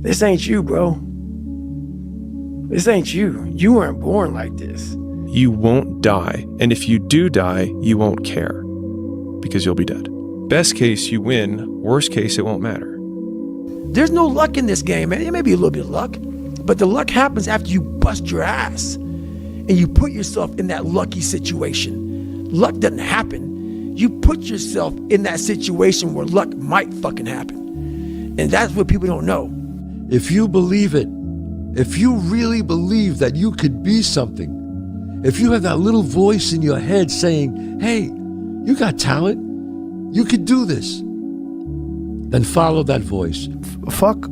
This ain't you, bro. This ain't you. You weren't born like this. You won't die, and if you do die, you won't care, because you'll be dead. Best case, you win. Worst case, it won't matter. There's no luck in this game, man. There may be a little bit of luck, but the luck happens after you bust your ass and you put yourself in that lucky situation. Luck doesn't happen. You put yourself in that situation where luck might fucking happen. And that's what people don't know. If you believe it, if you really believe that you could be something, if you have that little voice in your head saying, hey, you got talent, you could do this, then follow that voice. Fuck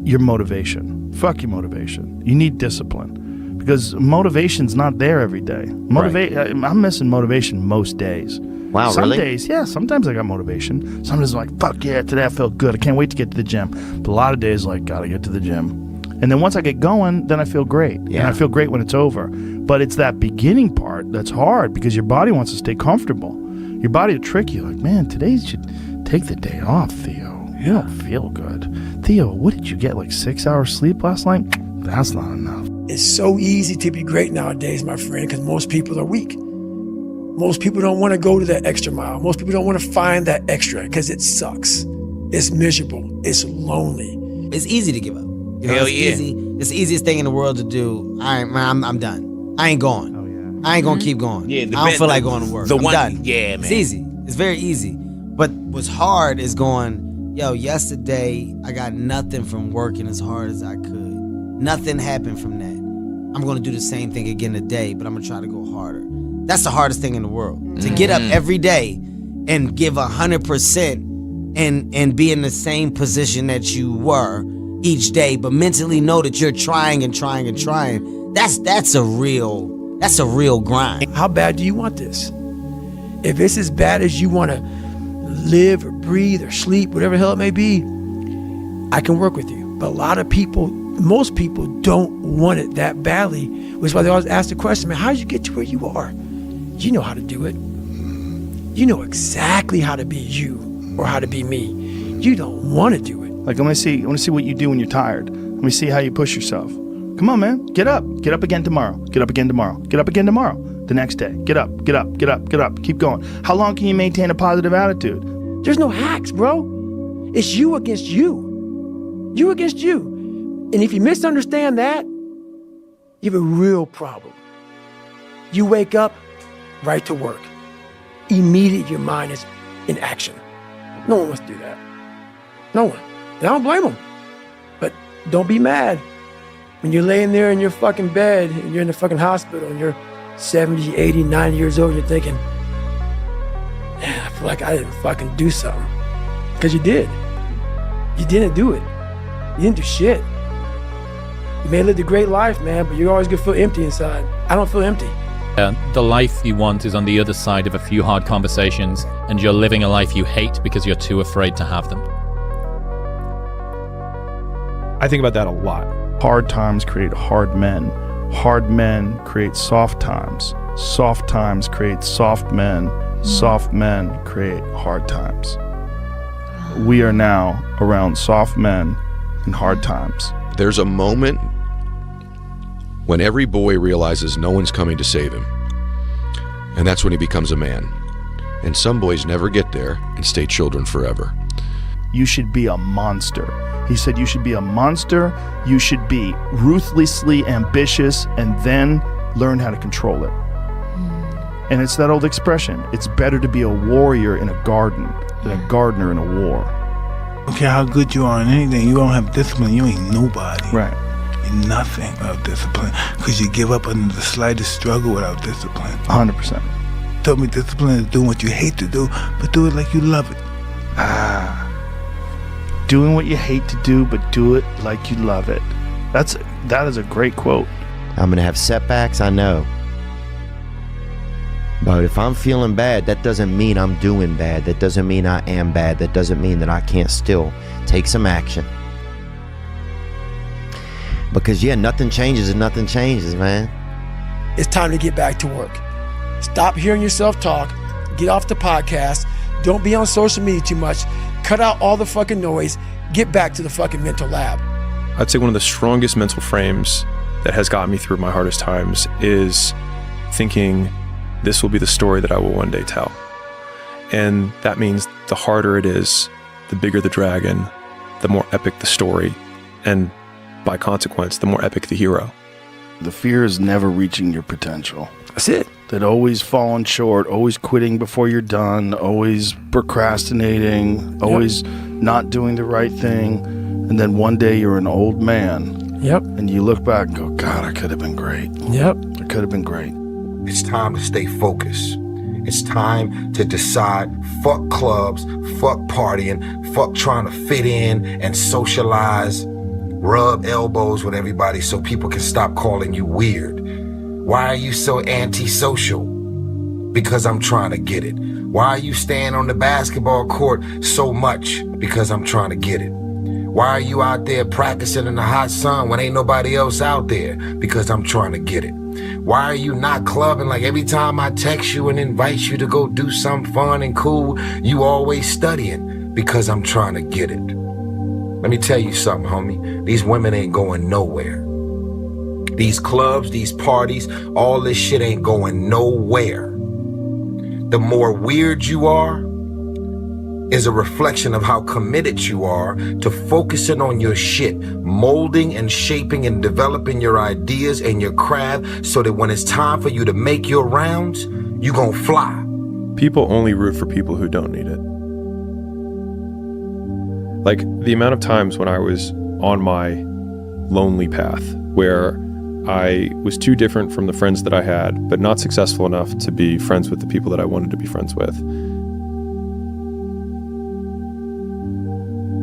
your motivation. Fuck your motivation. You need discipline, because motivation's not there every day. I'm missing motivation most days. Wow, Some really? days, yeah, sometimes I got motivation. Sometimes I'm like, fuck yeah, today I felt good. I can't wait to get to the gym. But a lot of days, like, gotta get to the gym. And then once I get going, then I feel great. Yeah. And I feel great when it's over. But it's that beginning part that's hard, because your body wants to stay comfortable. Your body will trick you, like, man, today you should take the day off, Theo. You don't feel good. Theo, what did you get, like 6 hours sleep last night? That's not enough. It's so easy to be great nowadays, my friend, because most people are weak. Most people don't want to go to that extra mile. Most people don't want to find that extra because it sucks. It's miserable. It's lonely. It's easy to give up. You know, Hell it's yeah. easy. It's the easiest thing in the world to do. I'm done. I ain't going. Oh, yeah. I ain't gonna keep going. Yeah, I don't feel like going to work. I'm done. Yeah, man. It's easy. It's very easy. But what's hard is going, yo, yesterday I got nothing from working as hard as I could. Nothing happened from that. I'm gonna do the same thing again today, but I'm gonna try to go harder. That's the hardest thing in the world. To get up every day and give 100% and be in the same position that you were each day, but mentally know that you're trying and trying and trying. That's a real grind. How bad do you want this? If it's as bad as you want to live or breathe or sleep, whatever the hell it may be, I can work with you. But a lot of people, most people don't want it that badly, which is why they always ask the question, man, how did you get to where you are? You know how to do it. You know exactly how to be you or how to be me. You don't want to do it. Like, I want to see what you do when you're tired. Let me see how you push yourself. Come on, man. Get up. Get up again tomorrow. Get up again tomorrow. Get up again tomorrow. The next day. Get up. Get up. Get up. Get up. Keep going. How long can you maintain a positive attitude? There's no hacks, bro. It's you against you. You against you. And if you misunderstand that, you have a real problem. You wake up, right to work. Immediately your mind is in action. No one wants to do that. No one. And I don't blame them. But don't be mad. When you're laying there in your fucking bed and you're in the fucking hospital and you're 70, 80, 90 years old, and you're thinking, man, I feel like I didn't fucking do something. Because you did. You didn't do it. You didn't do shit. You may have lived a great life, man, but you're always gonna feel empty inside. I don't feel empty. The life you want is on the other side of a few hard conversations, and you're living a life you hate because you're too afraid to have them. I think about that a lot. Hard times create hard men. Hard men create soft times. Soft times create soft men. Soft men create hard times. We are now around soft men and hard times. There's a moment when every boy realizes no one's coming to save him. And that's when he becomes a man. And some boys never get there and stay children forever. You should be a monster. He said you should be a monster, you should be ruthlessly ambitious, and then learn how to control it. And it's that old expression, it's better to be a warrior in a garden than a gardener in a war. I don't care how good you are in anything, you don't have discipline, you ain't nobody. Right. You're nothing without discipline, because you give up under the slightest struggle without discipline. 100%. Told me discipline is doing what you hate to do, but do it like you love it. Doing what you hate to do, but do it like you love it. That is a great quote. I'm going to have setbacks, I know. But if I'm feeling bad, that doesn't mean I'm doing bad. That doesn't mean I am bad. That doesn't mean that I can't still take some action. Because, yeah, nothing changes and nothing changes, man. It's time to get back to work. Stop hearing yourself talk. Get off the podcast. Don't be on social media too much. Cut out all the fucking noise. Get back to the fucking mental lab. I'd say one of the strongest mental frames that has gotten me through my hardest times is thinking this will be the story that I will one day tell. And that means the harder it is, the bigger the dragon, the more epic the story, and by consequence, the more epic the hero. The fear is never reaching your potential. That's it. That always falling short, always quitting before you're done, always procrastinating, always not doing the right thing. And then one day you're an old man. Yep. And you look back and go, God, I could have been great. Yep. I could have been great. It's time to stay focused. It's time to decide, fuck clubs, fuck partying, fuck trying to fit in and socialize, rub elbows with everybody so people can stop calling you weird. Why are you so antisocial? Because I'm trying to get it. Why are you staying on the basketball court so much? Because I'm trying to get it. Why are you out there practicing in the hot sun when ain't nobody else out there? Because I'm trying to get it. Why are you not clubbing? Like every time I text you and invite you to go do something fun and cool, you always studying. Because I'm trying to get it. Let me tell you something, homie. These women ain't going nowhere. These clubs, these parties, all this shit ain't going nowhere. The more weird you are is a reflection of how committed you are to focusing on your shit, molding and shaping and developing your ideas and your craft so that when it's time for you to make your rounds, you gonna fly. People only root for people who don't need it. Like the amount of times when I was on my lonely path where I was too different from the friends that I had, but not successful enough to be friends with the people that I wanted to be friends with.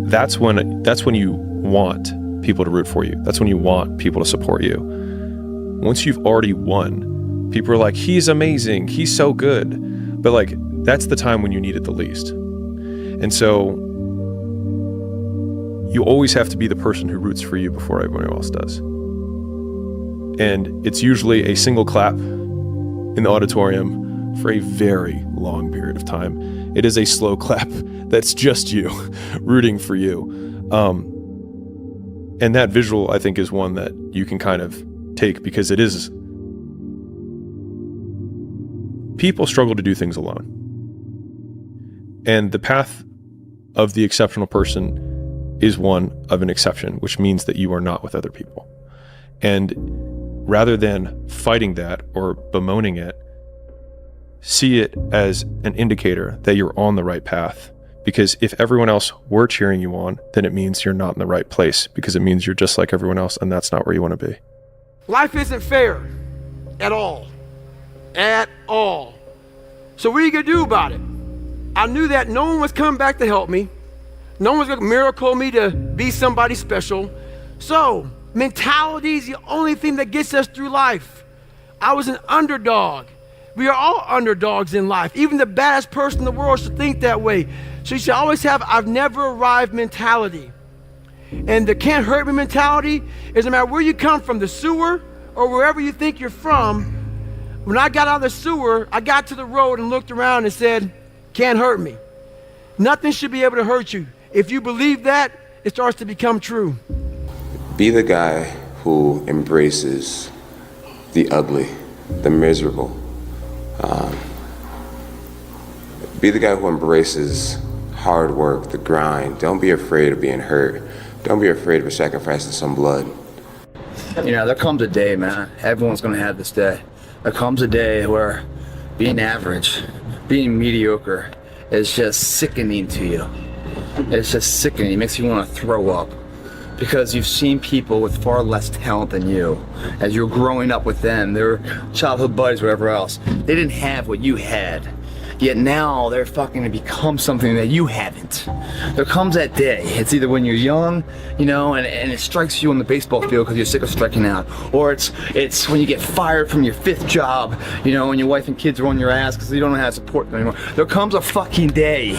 That's when you want people to root for you. That's when you want people to support you. Once you've already won, people are like, he's amazing, he's so good. But like, that's the time when you need it the least. And so you always have to be the person who roots for you before everyone else does. And it's usually a single clap in the auditorium for a very long period of time. It is a slow clap that's just you rooting for you. And that visual, I think, is one that you can kind of take because it is... People struggle to do things alone. And the path of the exceptional person is one of an exception, which means that you are not with other people. And rather than fighting that or bemoaning it, see it as an indicator that you're on the right path. Because if everyone else were cheering you on, then it means you're not in the right place, because it means you're just like everyone else, and that's not where you want to be. Life isn't fair at all. At all. So what are you going to do about it? I knew that no one was coming back to help me. No one was going to miracle me to be somebody special. So mentality is the only thing that gets us through life. I was an underdog. We are all underdogs in life. Even the baddest person in the world should think that way. So you should always have I've never arrived mentality. And the can't hurt me mentality is no matter where you come from, the sewer or wherever you think you're from. When I got out of the sewer, I got to the road and looked around and said, can't hurt me. Nothing should be able to hurt you. If you believe that, it starts to become true. Be the guy who embraces the ugly, the miserable. Be the guy who embraces hard work, the grind. Don't be afraid of being hurt. Don't be afraid of sacrificing some blood. You know, there comes a day, man. Everyone's gonna have this day. There comes a day where being average, being mediocre is just sickening to you. It's just sickening. It makes you want to throw up. Because you've seen people with far less talent than you. As you're growing up with them, their childhood buddies, whatever else, they didn't have what you had. Yet now they're fucking to become something that you haven't. There comes that day. It's either when you're young, you know, and it strikes you on the baseball field because you're sick of striking out. Or it's when you get fired from your 5th job, you know, and your wife and kids are on your ass because you don't know how to support them anymore. There comes a fucking day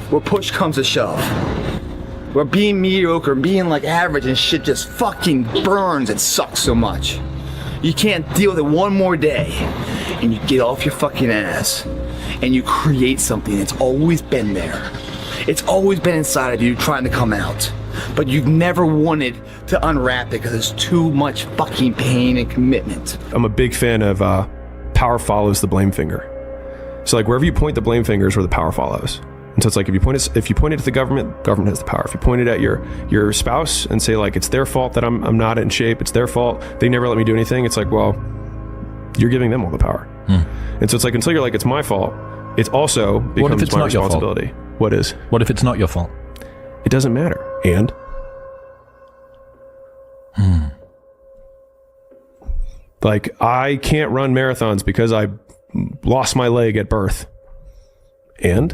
where push comes to shove. Where being mediocre, being like average and shit just fucking burns and sucks so much. You can't deal with it one more day. And you get off your fucking ass. And you create something that's always been there. It's always been inside of you trying to come out. but you've never wanted to unwrap it because it's too much fucking pain and commitment. I'm a big fan of power follows the blame finger. So like wherever you point the blame finger is where the power follows. And so it's like if you point it at the government has the power. If you point it at your spouse and say like it's their fault that I'm not in shape, it's their fault, they never let me do anything, it's like, well, you're giving them all the power. And so it's like until you're like it's my fault, it also becomes my responsibility. What is? What if it's not your fault? It doesn't matter. And like I can't run marathons because I lost my leg at birth. And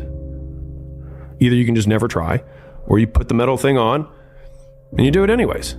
either you can just never try, or you put the metal thing on and you do it anyways.